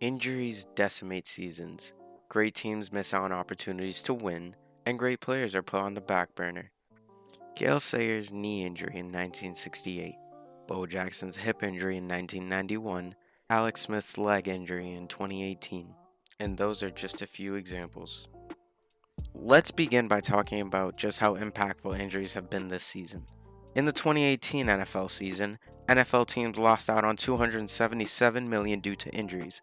Injuries decimate seasons, great teams miss out on opportunities to win, and great players are put on the back burner. Gale Sayers' knee injury in 1968, Bo Jackson's hip injury in 1991, Alex Smith's leg injury in 2018, and those are just a few examples. Let's begin by talking about just how impactful injuries have been this season. In the 2018 NFL season, NFL teams lost out on $277 million due to injuries.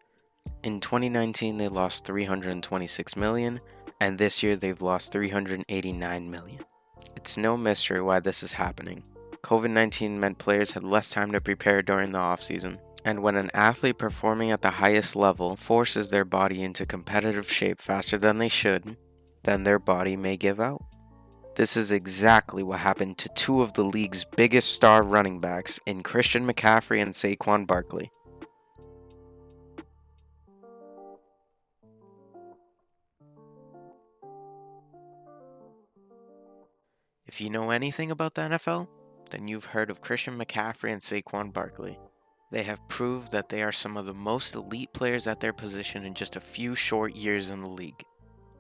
In 2019, they lost $326 million, and this year they've lost $389 million. It's no mystery why this is happening. COVID-19 meant players had less time to prepare during the offseason, and when an athlete performing at the highest level forces their body into competitive shape faster than they should, then their body may give out. This is exactly what happened to two of the league's biggest star running backs in Christian McCaffrey and Saquon Barkley. If you know anything about the NFL, then you've heard of Christian McCaffrey and Saquon Barkley. They have proved that they are some of the most elite players at their position in just a few short years in the league.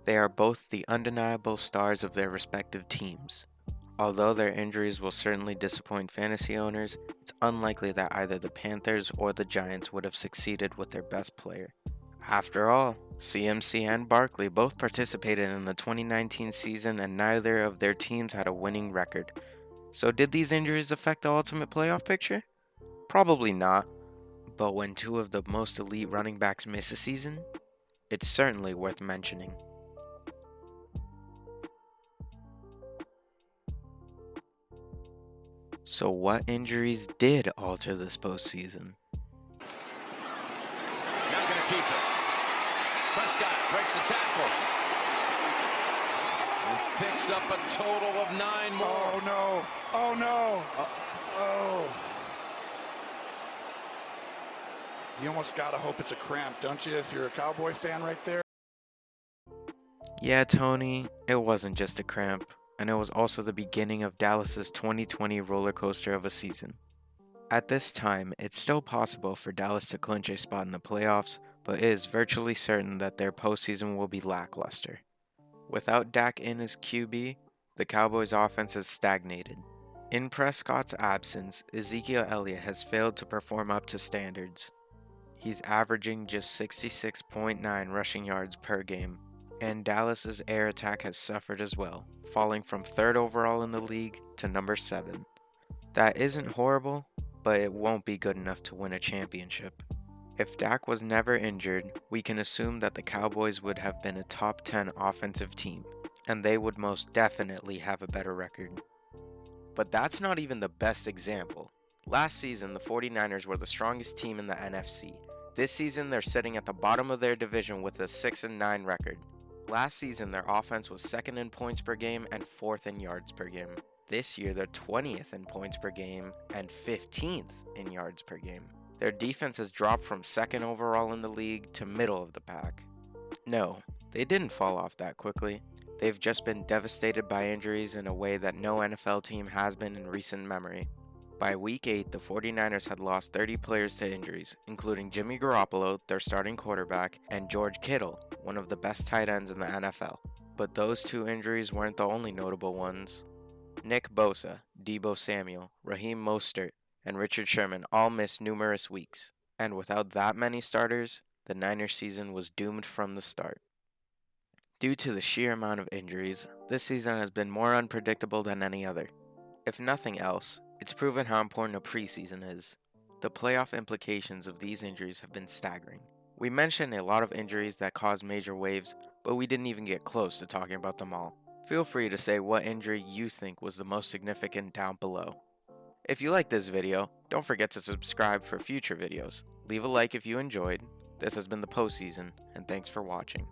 They are both the undeniable stars of their respective teams. Although their injuries will certainly disappoint fantasy owners, it's unlikely that either the Panthers or the Giants would have succeeded with their best player. After all, CMC and Barkley both participated in the 2019 season and neither of their teams had a winning record. So did these injuries affect the ultimate playoff picture? Probably not, but when two of the most elite running backs miss a season, it's certainly worth mentioning. So what injuries did alter this postseason? Not going to keep it. Prescott breaks the tackle. And picks up a total of 9 more. Oh, no. Oh, no. Oh. You almost got to hope it's a cramp, don't you, if you're a Cowboy fan right there? Yeah, Tony, it wasn't just a cramp, and it was also the beginning of Dallas's 2020 roller coaster of a season. At this time, it's still possible for Dallas to clinch a spot in the playoffs, but it is virtually certain that their postseason will be lackluster. Without Dak in as QB, the Cowboys' offense has stagnated. In Prescott's absence, Ezekiel Elliott has failed to perform up to standards. He's averaging just 66.9 rushing yards per game, and Dallas's air attack has suffered as well, falling from 3rd overall in the league to number 7. That isn't horrible, but it won't be good enough to win a championship. If Dak was never injured, we can assume that the Cowboys would have been a top 10 offensive team, and they would most definitely have a better record. But that's not even the best example. Last season, the 49ers were the strongest team in the NFC. This season, they're sitting at the bottom of their division with a 6-9 record. Last season, their offense was 2nd in points per game and 4th in yards per game. This year, they're 20th in points per game and 15th in yards per game. Their defense has dropped from 2nd overall in the league to middle of the pack. No, they didn't fall off that quickly. They've just been devastated by injuries in a way that no NFL team has been in recent memory. By week 8, the 49ers had lost 30 players to injuries, including Jimmy Garoppolo, their starting quarterback, and George Kittle, one of the best tight ends in the NFL. But those two injuries weren't the only notable ones. Nick Bosa, Deebo Samuel, Raheem Mostert, and Richard Sherman all missed numerous weeks, and without that many starters, the Niners season was doomed from the start. Due to the sheer amount of injuries, this season has been more unpredictable than any other. If nothing else, it's proven how important a preseason is. The playoff implications of these injuries have been staggering. We mentioned a lot of injuries that caused major waves, but we didn't even get close to talking about them all. Feel free to say what injury you think was the most significant down below. If you like this video, don't forget to subscribe for future videos. Leave a like if you enjoyed. This has been the postseason, and thanks for watching.